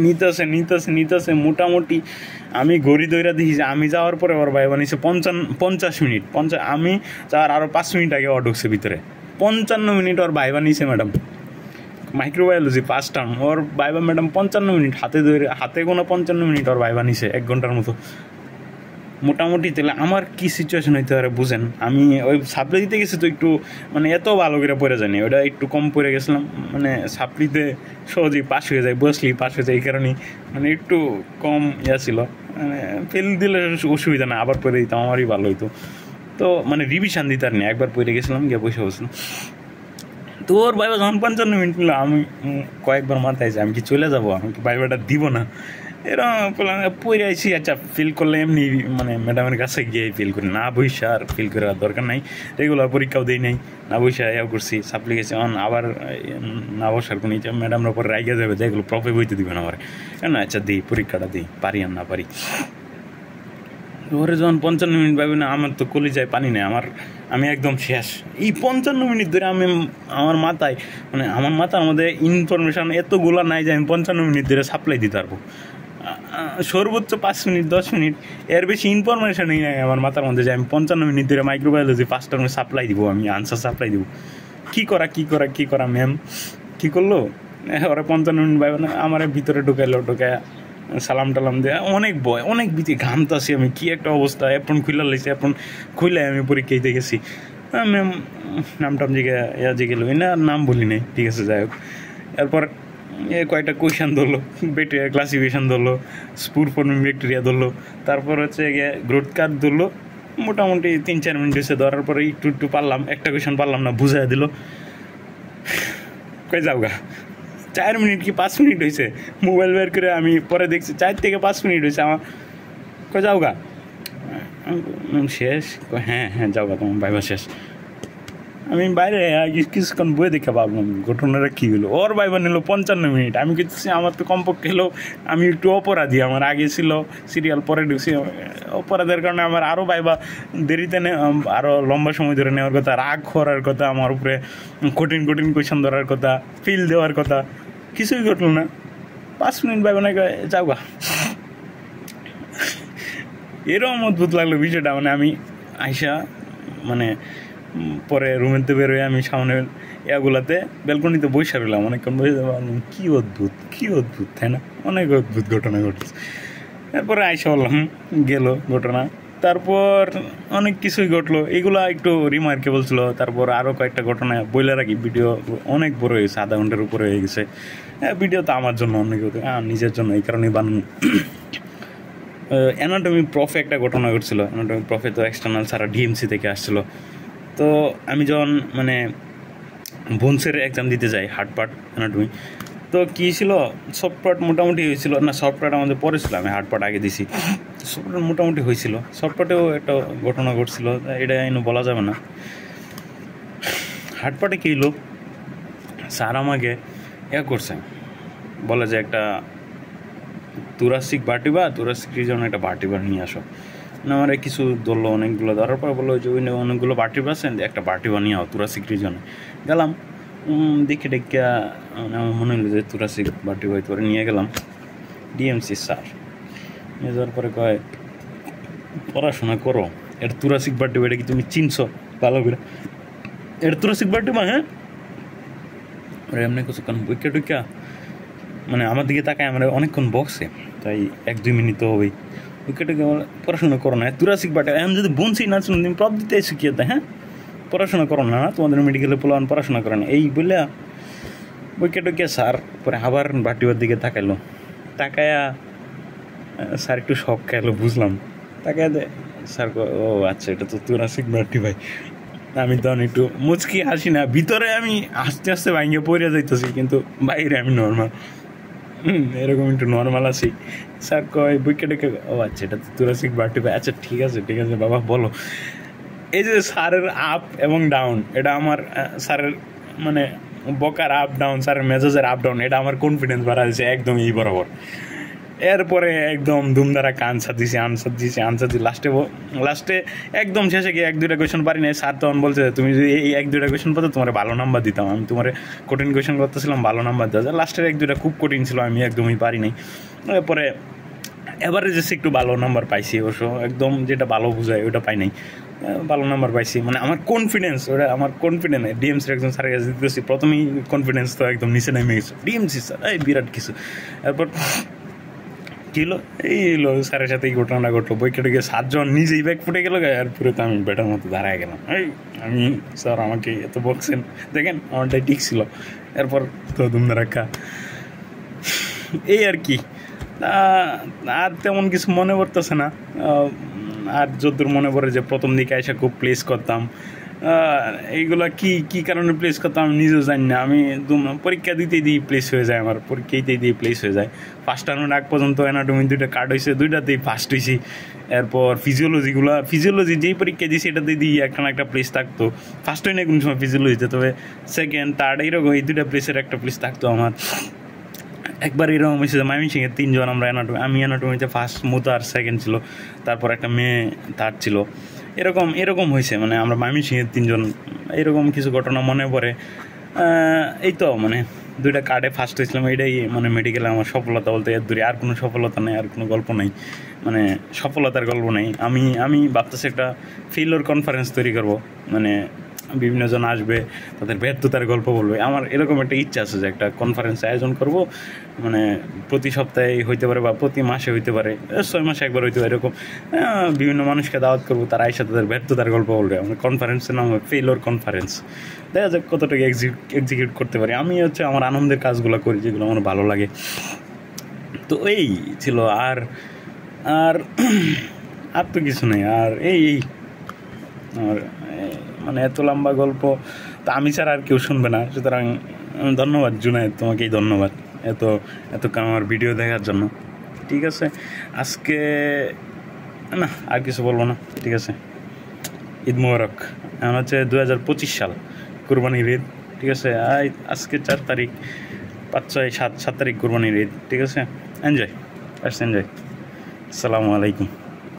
নিতেছে মোটামুটি আমি ঘড়ি দইরা দিই যে আমি যাওয়ার পরে ওর ভাইবা নিচ্ছে 50 মিনিট। আমি যাওয়ার আরও 5 মিনিট আগে ও ঢুকছে ভিতরে, 55 মিনিট ওর ভাইবা নিছে ম্যাডাম। মাইক্রোবায়োলজি 1st টার্ম, ওর ভাইবা ম্যাডাম 55 মিনিট হাতে গোনা 55 মিনিট ওর ভাইবা নিছে, 1 ঘন্টার মতো। মোটামুটি তাহলে আমার কি সিচুয়েশন হইতে পারে বুঝেন। আমি ওই সাপ্লাই দিতে গেছি তো একটু মানে এত ভালো করে পড়ে যায়নি, ওটা একটু কম পড়ে গেছিলাম, মানে সাপ্লিতে সহজেই পাস হয়ে যায়, বসলি পাস হয়ে যায়, এই কারণেই মানে একটু কম ছিল, মানে ফেল দিলে অসুবিধা না, আবার পড়ে দিতাম আমারই ভালো হইতো। তো মানে রিভিশন দিতে আর নেই, একবার পড়ে গেছিলাম, গিয়ে বসে বসলাম। তো ওর ভাইবা যখন 55 মিনিট নিল, আমি কয়েকবার মাথায় যাই আমি কি চলে যাবো, আমি কি ভাইবাটা দিব না, এরকম পড়ে আইসি। আচ্ছা ফিল করলে এমনি মানে ম্যাডামের কাছে গিয়ে ফিল করি, না বইসা আর ফিল করার দরকার নাই, রেগুলার পরীক্ষাও দিই নাই, না বইসা ইয়াও করছি, সাপ্লি গেছি আবার না বসার কোনো ইচ্ছা, ম্যাডামরা পরে রাইগে যাবে যে এগুলো প্রফে বইতে দিবে না আমার, কেন আচ্ছা দিই পরীক্ষাটা দিই, পারি আর না পারি। ওরে যখন 55 মিনিট পাবি না, আমার তো কলি যায় পানি নেই, আমি একদম শেষ। এই 55 মিনিট ধরে আমার মাথায় মানে আমার মাথার মধ্যে ইনফরমেশান এতগুলো নাই যে আমি 55 মিনিট ধরে সাপ্লাই দিতে পারবো। সর্বোচ্চ 5 মিনিট 10 মিনিট, এর বেশি ইনফরমেশানই নাই আমার মাথার মধ্যে যে আমি 55 মিনিট ধরে মাইক্রোবায়োলজি ফার্স্ট টার্মে সাপ্লাই দিব, আমি আনসার সাপ্লাই দিব। কী করা ম্যাম কী করলো, ওরা 55 মিনিট পাবে না, আমার ভিতরে ঢুকাইলো, ঢুকায় সালাম টালাম দেয়া, অনেক ভয়, অনেক ভীতি, ঘামতাছি আমি, কী একটা অবস্থা। অ্যাপ্রন খুলে লাইছি, অ্যাপ্রন খুলে আমি পরীক্ষা দিতে গেছি। ম্যাম নামটাম জিগেলো না, নাম বলি নাই, ঠিক আছে যাই হোক। এরপর কয়েকটা কোয়েশন ধরলো, ব্যাকটেরিয়া ক্লাসিফিকেশন ধরলো, স্পুর ফর্মিং ব্যাকটেরিয়া ধরলো, তারপর হচ্ছে গিয়ে গ্রোথ কার্ড ধরলো। মোটামুটি 3-4 মিনিট হয়েছে, ধরার পরে একটু পারলাম, একটা কোয়েশন পারলাম না, বুঝাই দিল, কই যাও গা। 4 মিনিট কি 5 মিনিট হয়েছে, মোবাইল বের করে আমি পরে দেখছি 4 থেকে 5 মিনিট হয়েছে, আমার কই যাও গা, শেষ, হ্যাঁ যাও গা, তোমার ভাইবা শেষ। আমি বাইরে কিছুক্ষণ বই দেখে ভাবলাম ঘটনাটা কী হলো। ওর ভাইবা নিল 55 মিনিট, আমি কিছু আমার তো কমপক্ষে হলো, আমি একটু অপরাধী, আমার আগে ছিল সিরিয়াল, পরে ঢুকছি, অপরাধের কারণে আমার আরও ভাইবা দেরিতে আরও লম্বা সময় ধরে নেওয়ার কথা, রাগ করার কথা, আমার উপরে কঠিন কোয়েশন ধরার কথা, ফিল দেওয়ার কথা, কিছুই ঘটলো না। 5 মিনিট ভাইবা না, যাও গা। এরকম অদ্ভুত লাগলো বিষয়টা, মানে আমি আইসা মানে পরে রুমেতে বেরোয় আমি সামনে এগুলাতে ব্যালকনিতে বসে রইলাম অনেকক্ষণ, বসে ভাবলাম কী অদ্ভুত তাই না, অনেক অদ্ভুত ঘটনা ঘটেছে। তারপরে আইসা বললাম গেল ঘটনা, তারপর অনেক কিছুই ঘটলো, এগুলা একটু রিমার্কেবল ছিল। তারপর আরও কয়েকটা ঘটনা বলে রাখি, ভিডিও অনেক বড় হয়েছে, আধা ঘন্টার উপরে হয়ে গেছে। ভিডিও তো আমার জন্য, অনেক নিজের জন্য, এই কারণেই বানানো। অ্যানাটমি প্রফে একটা ঘটনা ঘটছিল। অ্যানাটমি প্রফে তো এক্সটার্নাল ছাড়া ডিএমসি থেকে আসছিলো। তো আমি যখন মানে বোনসের এক্সাম দিতে যাই, হার্ড পার্ট অ্যানাটমি, তো কী ছিল, সফট পার্ট মোটামুটি হয়েছিল না, সফট পার্ট আমাদের পরে ছিল, আমি হার্ড পার্ট আগে দিছি, সফট পার্ট মোটামুটি হয়েছিল। সফট পার্টেও একটা ঘটনা ঘটছিল, এটা এনে বলা যাবে না। হার্ড পার্টে কী হলো, স্যার আমাকে করছে, বলে যে একটা তুরাসিক রিজন একটা ভার্টিবার নিয়ে আসো। আমার কিছু ধরলো, অনেকগুলো ধরার পর বললো যে অনেকগুলো ভার্টিবার আছেন, একটা ভার্টিবার নিয়ে আও তুরাসিক রিজনে। গেলাম, দেখে আমার মনে হলো যে তুরাসিক ভার্টিবার তোরে নিয়ে গেলাম। ডিএমসি স্যার নিয়ে যাওয়ার পরে কয়, পড়াশোনা করো, এটা তুরাসিক ভার্টিবার, এটা কি তুমি চিনছো ভালো করে, এটা তুরাসিক ভার্টিবার? হ্যাঁ, ওরা এমনি কিছুক্ষণ বইকা মানে আমার দিকে তাকায়, আমরা অনেকক্ষণ বক্সে, তাই 1-2 মিনিট তো হবেই। উইকেটে পড়াশোনা করো না, তুরাসিক বাটে আমি যদি বনছি না শুনুন, তুমি প্রব দিতে শিখিয়ে দেয়, হ্যাঁ পড়াশোনা করো না, তোমাদের মেডিকেলে পোলান পড়াশোনা করে না, এই বললে উইকেটে স্যার পরে আবার বাটিবার দিকে তাকায়া স্যার একটু শখ খেলো, বুঝলাম, তাকায় দে স্যার, ও আচ্ছা এটা তো তুরাসিক বাটি ভাই। আমি তখন একটু মুচকি হাসি না, ভিতরে আমি আস্তে আস্তে ভাঙিয়ে পড়ে যাইতেছি, কিন্তু বাইরে আমি নর্মাল, এরকম একটু নর্মাল আছি। স্যার কয় উইকেটে, ও আচ্ছা এটা তো তুরাসিক বাটি ভাই, আচ্ছা ঠিক আছে বাবা বলো। এই যে স্যারের আপ এবং ডাউন, এটা আমার স্যারের মানে বকার আপ ডাউন, স্যারের মেজাজের আপ ডাউন, এটা আমার কনফিডেন্স বাড়া দিয়েছে একদম এই বরাবর। এরপরে একদম ধুমধারা আনসার দিছি লাস্টে একদম শেষে গিয়ে 1-2টা কোয়েশন পারি নাই। স্যার তখন বলছে তুমি যদি এই 1-2টা কোয়েশন পাতো তোমার ভালো নাম্বার দিতাম, আমি তোমার কঠিন কোয়েশন করতেছিলাম, ভালো নাম্বার দেওয়া যায়। লাস্টের 1-2টা খুব কঠিন ছিল, আমি একদমই পারি নাই। এরপরে এভারেজে একটু ভালো নাম্বার পাইছি, অবশ্য একদম যেটা ভালো বোঝায় ওটা পাই নাই, ভালো নাম্বার পাইছি। মানে আমার কনফিডেন্স, ওটা আমার কনফিডেন্স, ডিএমসির একজন স্যারের কাছে দিতেছি, প্রথমেই কনফিডেন্স তো একদম নিচে নেমে গেছে। ডিএমসি স্যার এই বিরাট কিছু। এরপর কী হলো, এই হলো স্যারের সাথে এই ঘটনাটা ঘটলো, বই কেটে গিয়ে 7 জন নিজেই ব্যাগ ফুটে গেলো, আর পুরো তো আমি বেটার মতো দাঁড়ায় গেলাম। আমি স্যার আমাকে এত বকছেন, দেখেন আমারটাই ঠিক ছিল। এরপর তো ধুমধারাক্কা, এই আর কি। আর তেমন কিছু মনে পড়তেছে না। আর যতদূর মনে পড়ে যে প্রথম দিকে এসে খুব প্লেস করতাম, এইগুলা কি কারণে প্লেস করতাম আমি নিজেও জানি না। আমি পরীক্ষা দিতেই দিয়ে প্লেস হয়ে যায়, আমার পরীক্ষাতেই দিয়ে প্লেস হয়ে যায়। ফার্স্ট টার্মের আগ পর্যন্ত অ্যানাটমি 2টা কার্ড হয়েছে, 2টাতেই ফার্স্ট হয়েছি। এরপর ফিজিওলজি যেই পরীক্ষা দিয়েছি এটাতে দিয়ে একটা না একটা প্লেস থাকতো। ফার্স্ট হয় না কোনো সময় ফিজিওলজিতে, তবে সেকেন্ড থার্ড এইরকম এই 2টা প্লেসের একটা প্লেস থাকতো আমার। একবার এরকম হয়েছে যে ময়মনসিংহের 3 জন আমরা আমি অ্যানাটমিতে ফার্স্ট, মুতার সেকেন্ড ছিল, তারপর একটা মেয়ে থার্ড ছিল। এরকম হয়েছে, মানে আমরা ময়মনসিংহের 3 জন। এরকম কিছু ঘটনা মনে পড়ে। এই তো মানে 2টা কার্ডে ফার্স্ট হয়েছিলাম, এটাই মানে মেডিকেলে আমার সফলতা বলতে। এর দূরে আর কোনো সফলতা নেই, আর কোনো গল্প নেই, মানে সফলতার গল্প নেই। আমি ভাবতেছি একটা ফেইলিওর কনফারেন্স তৈরি করব, মানে বিভিন্ন জন আসবে, তাদের ব্যর্থতার গল্প বলবে। আমার এরকম একটা ইচ্ছা আছে যে একটা কনফারেন্স আয়োজন করব, মানে প্রতি সপ্তাহে হইতে পারে বা প্রতি মাসে হইতে পারে, 6 মাসে একবার হইতে পারে, এরকম বিভিন্ন মানুষকে দাওয়াত করবো, তারা এসে তাদের ব্যর্থতার গল্প বলবে। আমার কনফারেন্সের নাম হবে ফেইলিওর কনফারেন্স। দেখা যাক কতটুকু এক্সিকিউট করতে পারি। আমি আমার আনন্দের কাজগুলো করি যেগুলো আমার ভালো লাগে। তো এই ছিল, আর আর আর তো কিছু নেই। আর এই আর মানে এত লম্বা গল্প তো আমি ছাড়া আর কেউ শুনবে না, সুতরাং ধন্যবাদ জুনায়েদ, তোমাকেই ধন্যবাদ এতক্ষণ আমার ভিডিও দেখার জন্য। ঠিক আছে, আজকে না আর কিছু বলবো না। ঠিক আছে, ঈদ মোবারক। এখন হচ্ছে 2025 সাল, কুরবানির ঈদ। ঠিক আছে, আজকে 4 তারিখ, 5, 6, 7 তারিখ কুরবানির ঈদ। ঠিক আছে, এনজয়। আসসালামু আলাইকুম।